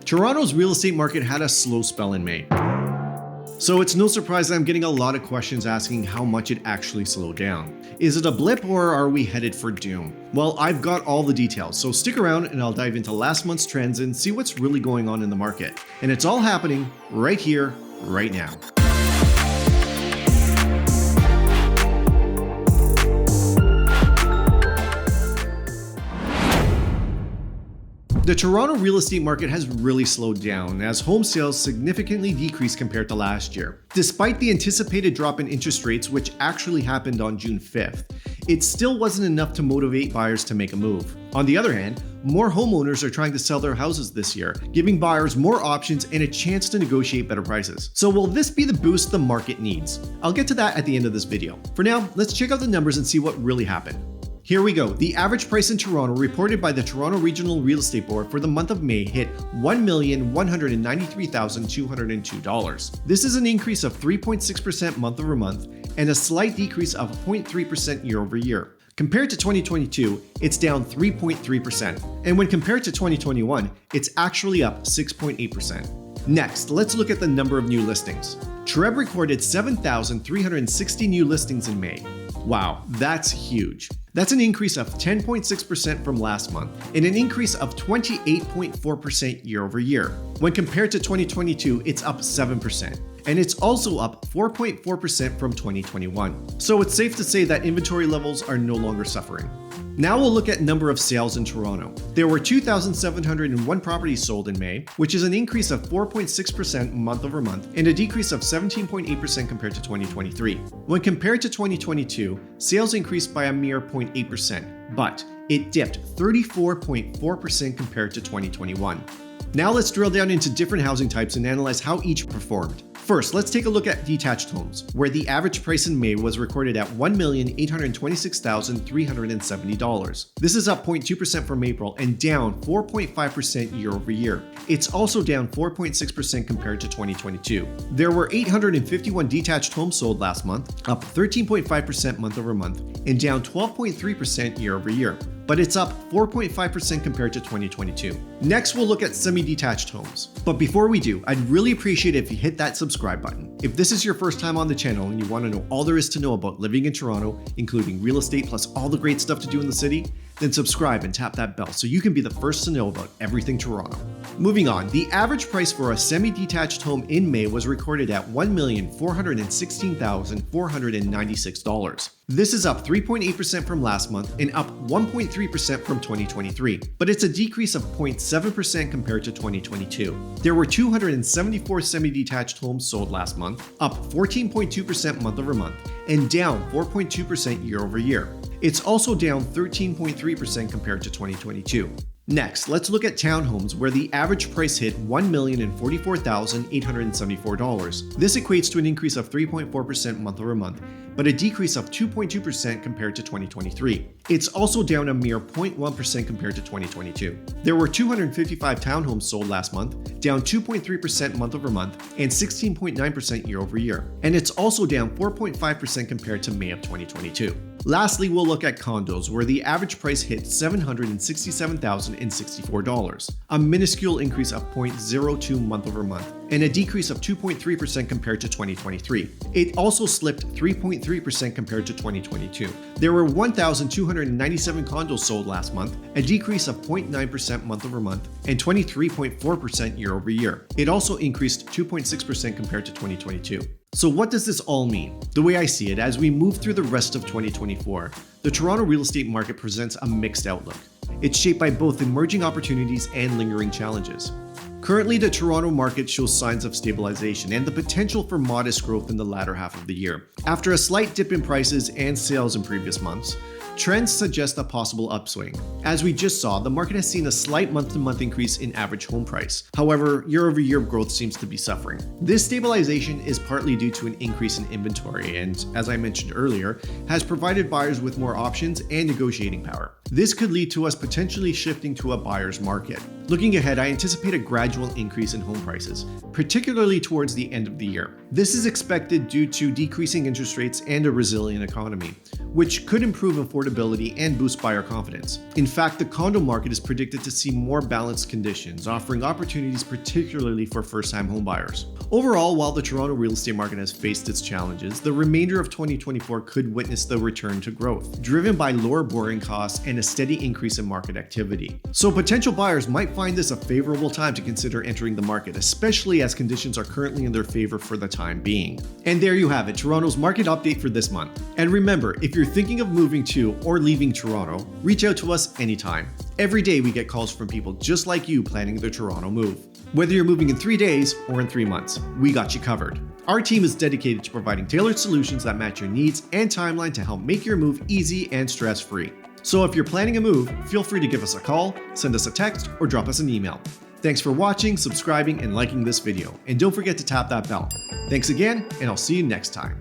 Toronto's real estate market had a slow spell in May. So it's no surprise that I'm getting a lot of questions asking how much it actually slowed down. Is it a blip or are we headed for doom? Well, I've got all the details, so stick around and I'll dive into last month's trends and see what's really going on in the market. And it's all happening right here, right now. The Toronto real estate market has really slowed down as home sales significantly decreased compared to last year. Despite the anticipated drop in interest rates, which actually happened on June 5th, it still wasn't enough to motivate buyers to make a move. On the other hand, more homeowners are trying to sell their houses this year, giving buyers more options and a chance to negotiate better prices. So will this be the boost the market needs? I'll get to that at the end of this video. For now, let's check out the numbers and see what really happened. Here we go. The average price in Toronto reported by the Toronto Regional Real Estate Board for the month of May hit $1,193,202. This is an increase of 3.6% month over month and a slight decrease of 0.3% year over year. Compared to 2022, it's down 3.3%. And when compared to 2021, it's actually up 6.8%. Next, let's look at the number of new listings. Treb recorded 7,360 new listings in May. Wow, that's huge. That's an increase of 10.6% from last month and an increase of 28.4% year over year. When compared to 2022, it's up 7%. And it's also up 4.4% from 2021. So it's safe to say that inventory levels are no longer suffering. Now we'll look at number of sales in Toronto. There were 2,701 properties sold in May, which is an increase of 4.6% month over month and a decrease of 17.8% compared to 2023. When compared to 2022, sales increased by a mere 0.8%, but it dipped 34.4% compared to 2021. Now let's drill down into different housing types and analyze how each performed. First, let's take a look at detached homes, where the average price in May was recorded at $1,826,370. This is up 0.2% from April and down 4.5% year over year. It's also down 4.6% compared to 2022. There were 851 detached homes sold last month, up 13.5% month over month, and down 12.3% year over year. But it's up 4.5% compared to 2022. Next, we'll look at semi-detached homes. But before we do, I'd really appreciate it if you hit that subscribe button. If this is your first time on the channel and you want to know all there is to know about living in Toronto, including real estate plus all the great stuff to do in the city, then subscribe and tap that bell so you can be the first to know about everything Toronto. Moving on, the average price for a semi-detached home in May was recorded at $1,416,496. This is up 3.8% from last month and up 1.3% from 2023, but it's a decrease of 0.7% compared to 2022. There were 274 semi-detached homes sold last month, up 14.2% month over month, and down 4.2% year over year. It's also down 13.3% compared to 2022. Next, let's look at townhomes, where the average price hit $1,044,874. This equates to an increase of 3.4% month over month, but a decrease of 2.2% compared to 2023. It's also down a mere 0.1% compared to 2022. There were 255 townhomes sold last month, down 2.3% month over month and 16.9% year over year. And it's also down 4.5% compared to May of 2022. Lastly, we'll look at condos, where the average price hit $767,064, a minuscule increase of 0.02 month over month, and a decrease of 2.3% compared to 2023. It also slipped 3.3% compared to 2022. There were 1,297 condos sold last month, a decrease of 0.9% month over month, and 23.4% year over year. It also increased 2.6% compared to 2022. So what does this all mean? The way I see it, as we move through the rest of 2024, the Toronto real estate market presents a mixed outlook. It's shaped by both emerging opportunities and lingering challenges. Currently, the Toronto market shows signs of stabilization and the potential for modest growth in the latter half of the year. After a slight dip in prices and sales in previous months, trends suggest a possible upswing. As we just saw, the market has seen a slight month-to-month increase in average home price. However, year-over-year growth seems to be suffering. This stabilization is partly due to an increase in inventory and, as I mentioned earlier, has provided buyers with more options and negotiating power. This could lead to us potentially shifting to a buyer's market. Looking ahead, I anticipate a gradual increase in home prices, particularly towards the end of the year. This is expected due to decreasing interest rates and a resilient economy, which could improve affordability and boost buyer confidence. In fact, the condo market is predicted to see more balanced conditions, offering opportunities particularly for first-time homebuyers. Overall, while the Toronto real estate market has faced its challenges, the remainder of 2024 could witness the return to growth, driven by lower borrowing costs and a steady increase in market activity. So potential buyers might find this a favorable time to consider entering the market, especially as conditions are currently in their favor for the time being. And there you have it, Toronto's market update for this month. And remember, if you're thinking of moving to or leaving Toronto, reach out to us anytime. Every day we get calls from people just like you planning their Toronto move. Whether you're moving in 3 days or in 3 months, we got you covered. Our team is dedicated to providing tailored solutions that match your needs and timeline to help make your move easy and stress-free. So if you're planning a move, feel free to give us a call, send us a text, or drop us an email. Thanks for watching, subscribing, and liking this video. And don't forget to tap that bell. Thanks again, and I'll see you next time.